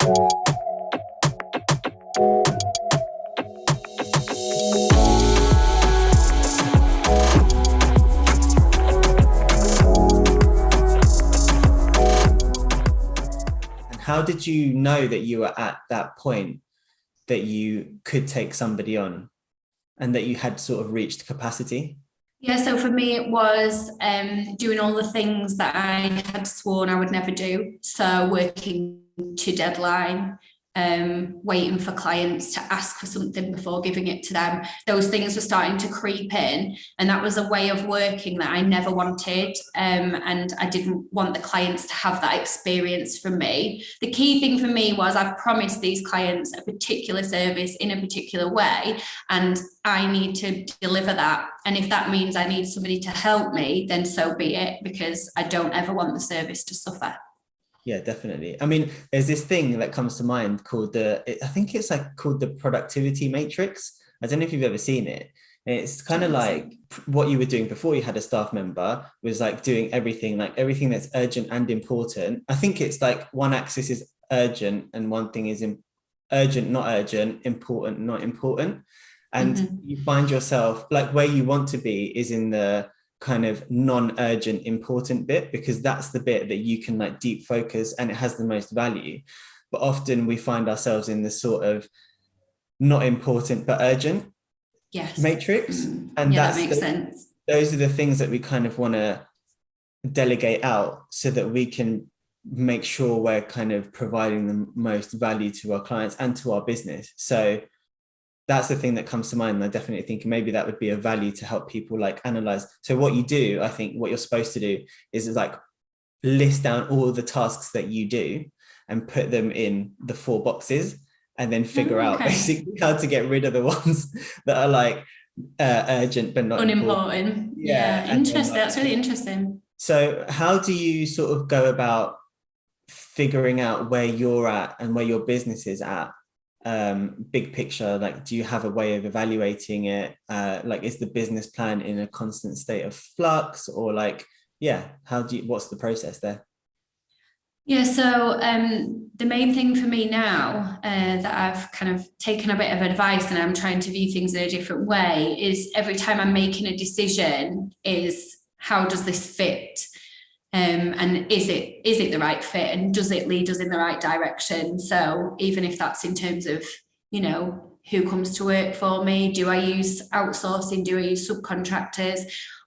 How did you know that you were at that point that you could take somebody on and that you had sort of reached capacity? Yeah, so for me, it was doing all the things that I had sworn I would never do. So working to deadline, waiting for clients to ask for something before giving it to them. Those things were starting to creep in, and that was a way of working that I never wanted. And I didn't want the clients to have that experience from me. The key thing for me was I've promised these clients a particular service in a particular way, and I need to deliver that. And if that means I need somebody to help me, then so be it, because I don't ever want the service to suffer. Yeah, definitely. I mean, there's this thing that comes to mind called I think it's like called the productivity matrix. I don't know if you've ever seen it. And it's kind of like what you were doing before you had a staff member was like doing everything that's urgent and important. I think it's like one axis is urgent and one thing is urgent, not urgent, important, not important. And you find yourself like where you want to be is in the kind of non-urgent important bit, because that's the bit that you can like deep focus and it has the most value. But often we find ourselves in the sort of not important but urgent matrix. And yeah, that makes sense. Those are the things that we kind of want to delegate out so that we can make sure we're kind of providing the most value to our clients and to our business. So that's the thing that comes to mind. And I definitely think maybe that would be a value to help people like analyze. So what you do, I think what you're supposed to do is like list down all the tasks that you do and put them in the 4 boxes and then figure out basically how to get rid of the ones that are like urgent but not unimportant. Yeah, interesting. That's really interesting. So how do you sort of go about figuring out where you're at and where your business is at? Big picture, like do you have a way of evaluating it? Like is the business plan in a constant state of flux, or like what's the process there? Yeah, so the main thing for me now that I've kind of taken a bit of advice and I'm trying to view things in a different way is every time I'm making a decision is how does this fit? And is it the right fit, and does it lead us in the right direction? So even if that's in terms of, you know, who comes to work for me, do I use outsourcing, do I use subcontractors?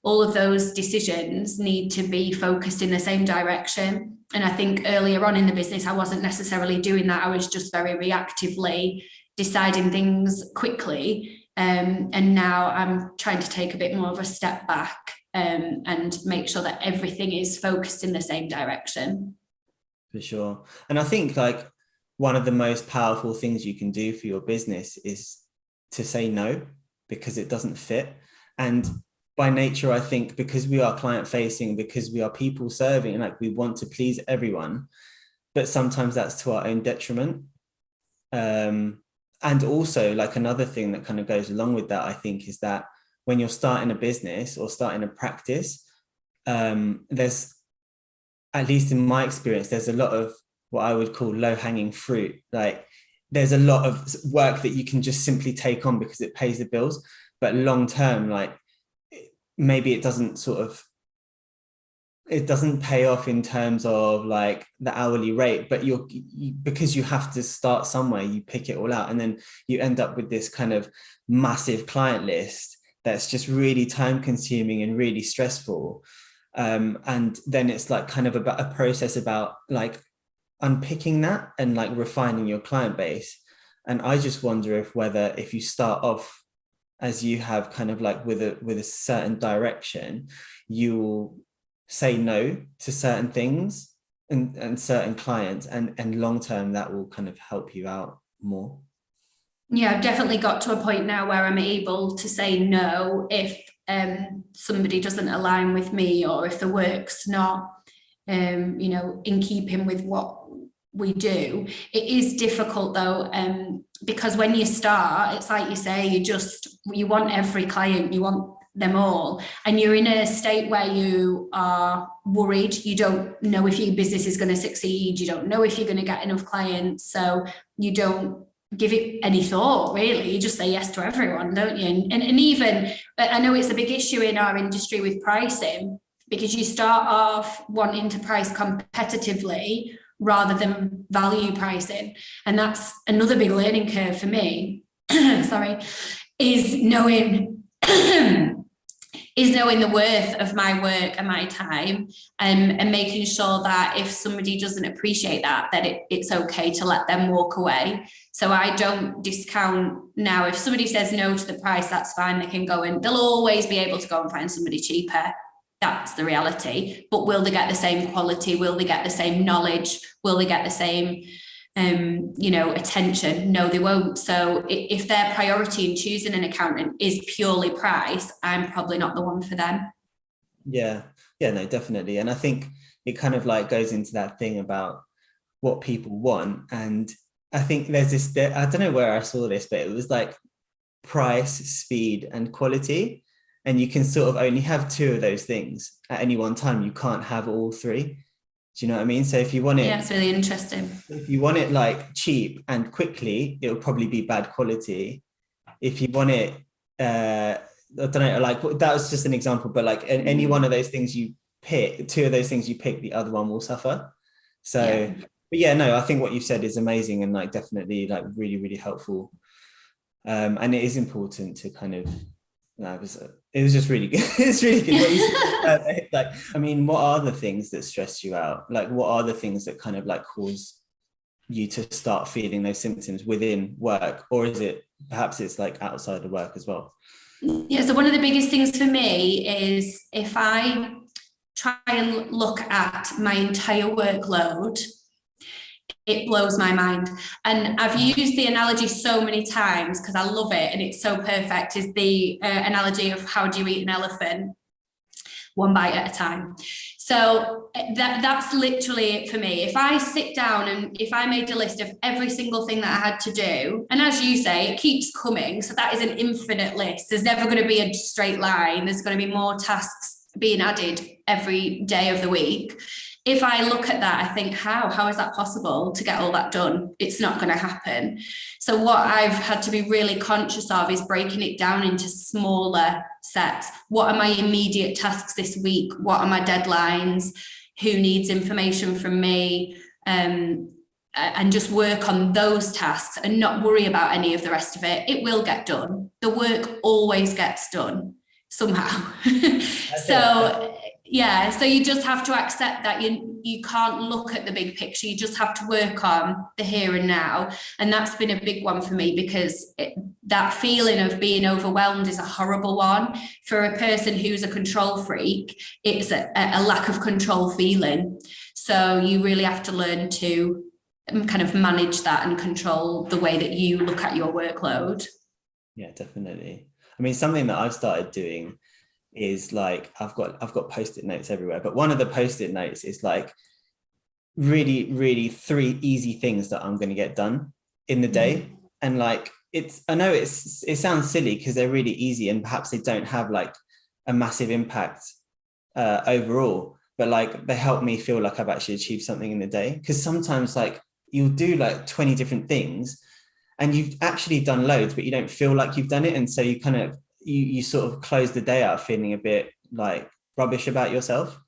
All of those decisions need to be focused in the same direction. And I think earlier on in the business, I wasn't necessarily doing that. I was just very reactively deciding things quickly. And now I'm trying to take a bit more of a step back and make sure that everything is focused in the same direction. For sure. And I think like one of the most powerful things you can do for your business is to say no, because it doesn't fit. And by nature, I think because we are client facing, because we are people serving, like we want to please everyone, but sometimes that's to our own detriment. And also like another thing that kind of goes along with that, I think, is that when you're starting a business or starting a practice, there's, at least in my experience, there's a lot of what I would call low-hanging fruit. Like there's a lot of work that you can just simply take on because it pays the bills, but long term, like maybe it doesn't pay off in terms of like the hourly rate, but because you have to start somewhere, you pick it all out and then you end up with this kind of massive client list that's just really time consuming and really stressful. And then it's like kind of about a process about like unpicking that and like refining your client base. And I just wonder if you start off as you have kind of like with a certain direction, you'll say no to certain things and certain clients, and long term that will kind of help you out more. Yeah, I've definitely got to a point now where I'm able to say no if somebody doesn't align with me, or if the work's not in keeping with what we do. It is difficult though, because when you start, it's like you say, you want every client, you want them all, and you're in a state where you are worried, you don't know if your business is going to succeed, you don't know if you're going to get enough clients, so you don't give it any thought, really. You just say yes to everyone, don't you? And even, I know it's a big issue in our industry with pricing, because you start off wanting to price competitively rather than value pricing. And that's another big learning curve for me, sorry, is knowing the worth of my work and my time, and making sure that if somebody doesn't appreciate that it's okay to let them walk away. So I don't discount now. If somebody says no to the price, that's fine. They can go and they'll always be able to go and find somebody cheaper. That's the reality. But will they get the same quality? Will they get the same knowledge? Will they get the same attention? No, they won't. So if their priority in choosing an accountant is purely price, I'm probably not the one for them. Yeah, no, definitely. And I think it kind of like goes into that thing about what people want. And I think there's I don't know where I saw this, but it was like price, speed, and quality. And you can sort of only have two of those things at any one time. You can't have all three. Do you know what I mean? So if you want it, yeah, it's really interesting. If you want it like cheap and quickly, it'll probably be bad quality. If you want it, I don't know, like that was just an example, but like any one of those things you pick, two of those things you pick, the other one will suffer. So, yeah. But yeah, no, I think what you've said is amazing and like definitely like really, really helpful. And it is important to kind of, it was just really good. It's really good. What you said, like, I mean, what are the things that stress you out? Like, what are the things that kind of like cause you to start feeling those symptoms within work, or is it perhaps it's like outside of work as well? Yeah, so one of the biggest things for me is if I try and look at my entire workload, it blows my mind. And I've used the analogy so many times because I love it and it's so perfect, is the analogy of how do you eat an elephant? One bite at a time. So that's literally it for me. If I sit down and if I made a list of every single thing that I had to do, and as you say, it keeps coming. So that is an infinite list. There's never going to be a straight line. There's going to be more tasks being added every day of the week. If I look at that, I think, how is that possible to get all that done? It's not going to happen. So what I've had to be really conscious of is breaking it down into smaller sets. What are my immediate tasks this week? What are my deadlines? Who needs information from me? And just work on those tasks and not worry about any of the rest of it. It will get done. The work always gets done somehow. So yeah, so you just have to accept that you can't look at the big picture. You just have to work on the here and now. And that's been a big one for me because that feeling of being overwhelmed is a horrible one. For a person who's a control freak, it's a lack of control feeling. So you really have to learn to kind of manage that and control the way that you look at your workload. Yeah, definitely. I mean, something that I've started doing is like I've got post-it notes everywhere, but one of the post-it notes is like really 3 easy things that I'm going to get done in the day. And like I know it sounds silly because they're really easy and perhaps they don't have like a massive impact overall, but like they help me feel like I've actually achieved something in the day. Because sometimes like you'll do like 20 different things and you've actually done loads, but you don't feel like you've done it, and so you kind of you sort of close the day out feeling a bit like rubbish about yourself.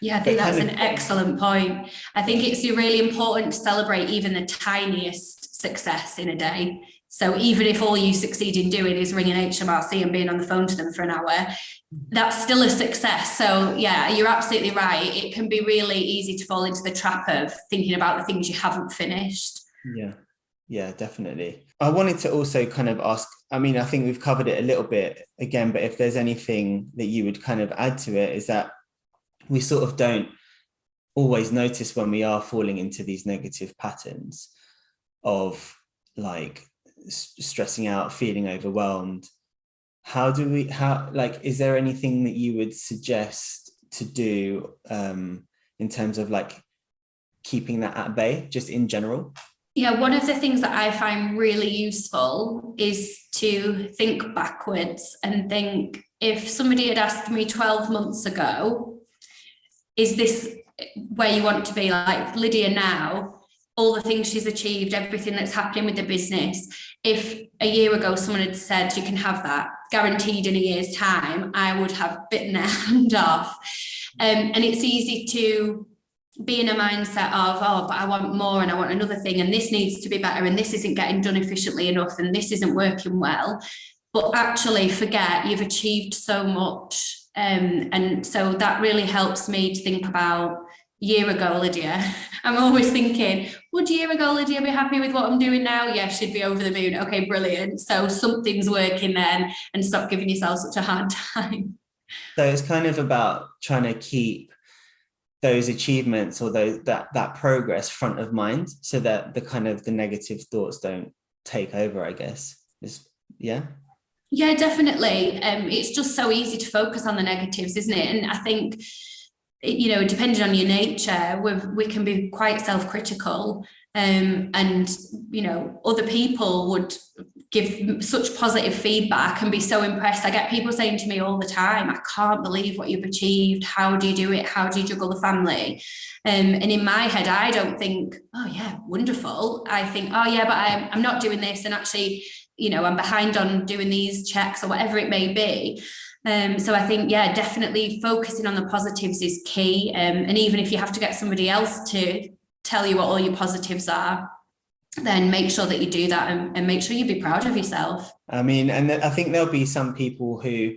Yeah, I think that's an excellent point. I think it's really important to celebrate even the tiniest success in a day. So even if all you succeed in doing is ringing HMRC and being on the phone to them for an hour, that's still a success. So yeah, you're absolutely right. It can be really easy to fall into the trap of thinking about the things you haven't finished. Yeah, definitely. I wanted to also kind of ask, I mean, I think we've covered it a little bit again, but if there's anything that you would kind of add to it, is that we sort of don't always notice when we are falling into these negative patterns of like stressing out, feeling overwhelmed. Is there anything that you would suggest to do in terms of like keeping that at bay, just in general? Yeah, one of the things that I find really useful is to think backwards and think, if somebody had asked me 12 months ago, is this where you want to be? Like Lydia now, all the things she's achieved, everything that's happening with the business. If a year ago someone had said you can have that guaranteed in a year's time, I would have bitten their hand off. And it's easy to be in a mindset of, oh, but I want more and I want another thing, and this needs to be better, and this isn't getting done efficiently enough, and this isn't working well. But actually forget you've achieved so much. And so that really helps me to think about year ago, Lydia. I'm always thinking, would year ago Lydia be happy with what I'm doing now? Yeah, she'd be over the moon. Okay, brilliant. So something's working then, and stop giving yourself such a hard time. So it's kind of about trying to keep those achievements or that progress front of mind, so that the kind of the negative thoughts don't take over, I guess. Yeah. Yeah, definitely. It's just so easy to focus on the negatives, isn't it? And I think, depending on your nature, we can be quite self-critical, and other people would give such positive feedback and be so impressed. I get people saying to me all the time, I can't believe what you've achieved. How do you do it? How do you juggle the family? And in my head, I don't think, oh yeah, wonderful. I think, oh yeah, but I'm not doing this, and actually, I'm behind on doing these checks or whatever it may be. So I think, yeah, definitely focusing on the positives is key. And even if you have to get somebody else to tell you what all your positives are, then make sure that you do that, and make sure you be proud of yourself. I mean, and I think there'll be some people who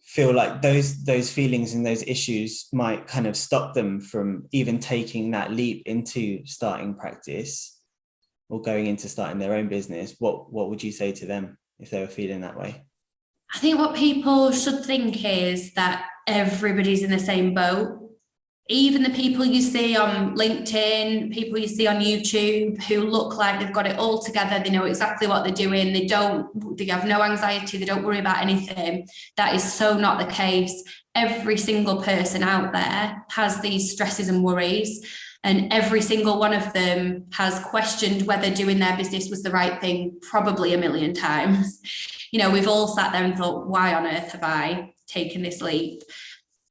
feel like those feelings and those issues might kind of stop them from even taking that leap into starting practice or going into starting their own business. What would you say to them if they were feeling that way? I think what people should think is that everybody's in the same boat. Even the people you see on LinkedIn, people you see on YouTube who look like they've got it all together, they know exactly what they're doing, they have no anxiety, they don't worry about anything. That is so not the case. Every single person out there has these stresses and worries, and every single one of them has questioned whether doing their business was the right thing probably a million times. We've all sat there and thought, why on earth have I taken this leap?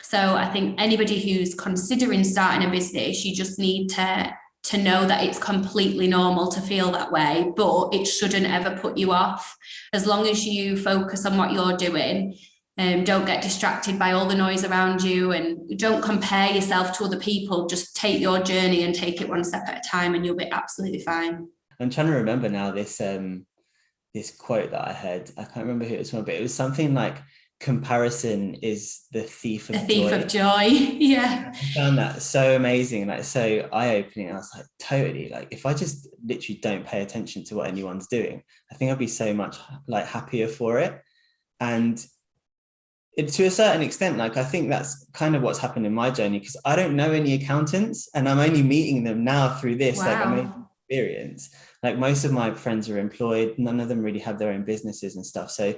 So I think anybody who's considering starting a business, you just need to know that it's completely normal to feel that way, but it shouldn't ever put you off. As long as you focus on what you're doing, don't get distracted by all the noise around you, and don't compare yourself to other people. Just take your journey and take it one step at a time, and you'll be absolutely fine. I'm trying to remember now this quote that I heard. I can't remember who it was from, but it was something like, comparison is the thief of joy. Yeah. I found that so amazing, like so eye-opening. I was like, totally, like if I just literally don't pay attention to what anyone's doing, I think I'd be so much like happier for it. And to a certain extent, like I think that's kind of what's happened in my journey, because I don't know any accountants and I'm only meeting them now through this. Wow. Like amazing experience. Like most of my friends are employed, none of them really have their own businesses and stuff. So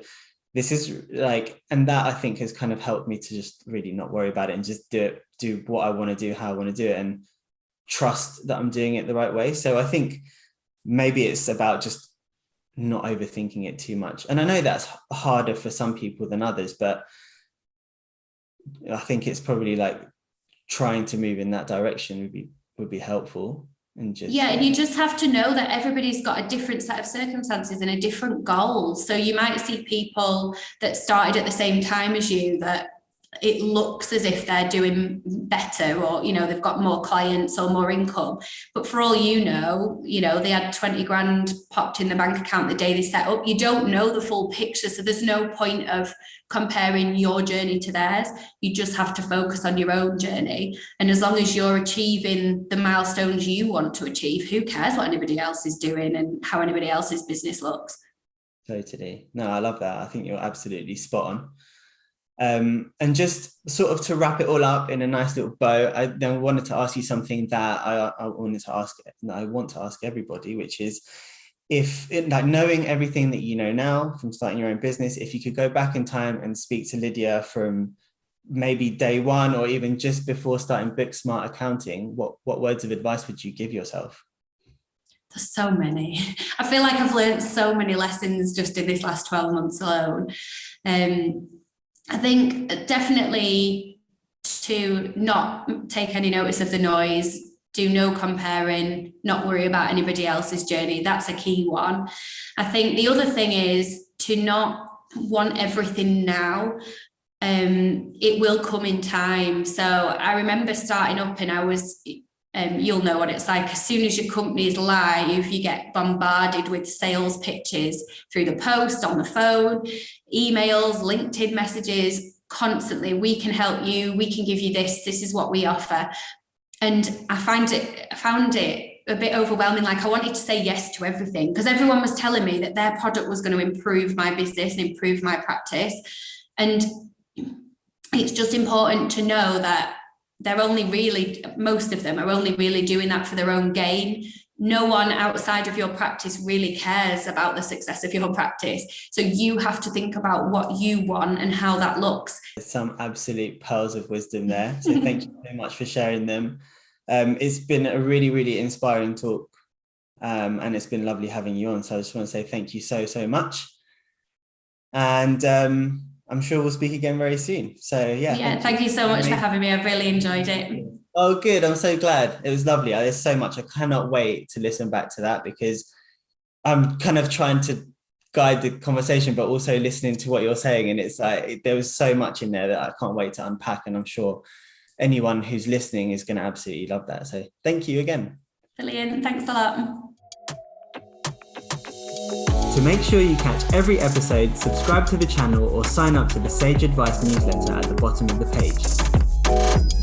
this is like, and that I think has kind of helped me to just really not worry about it and just do what I want to do, how I want to do it, and trust that I'm doing it the right way. So I think maybe it's about just not overthinking it too much. And I know that's harder for some people than others, but I think it's probably like trying to move in that direction would be helpful. And you just have to know that everybody's got a different set of circumstances and a different goal. So you might see people that started at the same time as you that it looks as if they're doing better, or they've got more clients or more income, but for all they had 20 grand popped in the bank account the day they set up. You don't know the full picture, so there's no point of comparing your journey to theirs. You just have to focus on your own journey, and as long as you're achieving the milestones you want to achieve, who cares what anybody else is doing and how anybody else's business looks. Totally. No, I love that. I think you're absolutely spot on. And just sort of to wrap it all up in a nice little bow, I then wanted to ask you something that I want to ask everybody, which is, if like knowing everything that you know now from starting your own business, if you could go back in time and speak to Lydia from maybe day one or even just before starting Booksmart Accounting, what words of advice would you give yourself? There's so many. I feel like I've learned so many lessons just in this last 12 months alone. I think definitely to not take any notice of the noise, do no comparing, not worry about anybody else's journey. That's a key one. I think the other thing is to not want everything now. It will come in time. So I remember starting up and I was, you'll know what it's like. As soon as your company is live, you get bombarded with sales pitches through the post, on the phone, emails, LinkedIn messages, constantly. We can help you. We can give you this. This is what we offer. And I found it a bit overwhelming. Like I wanted to say yes to everything because everyone was telling me that their product was going to improve my business and improve my practice. And it's just important to know that most of them are only really doing that for their own gain. No one outside of your practice really cares about the success of your practice. So you have to think about what you want and how that looks. Some absolute pearls of wisdom there. So thank you so much for sharing them. It's been a really, really inspiring talk. And it's been lovely having you on. So I just want to say thank you so, so much. And I'm sure we'll speak again very soon. So yeah. Thank you so much for having me. I've really enjoyed it. Oh, good. I'm so glad. It was lovely. There's so much. I cannot wait to listen back to that because I'm kind of trying to guide the conversation, but also listening to what you're saying. And it's like, there was so much in there that I can't wait to unpack. And I'm sure anyone who's listening is going to absolutely love that. So thank you again. Brilliant. Thanks a lot. To make sure you catch every episode, subscribe to the channel or sign up to the Sage Advice newsletter at the bottom of the page.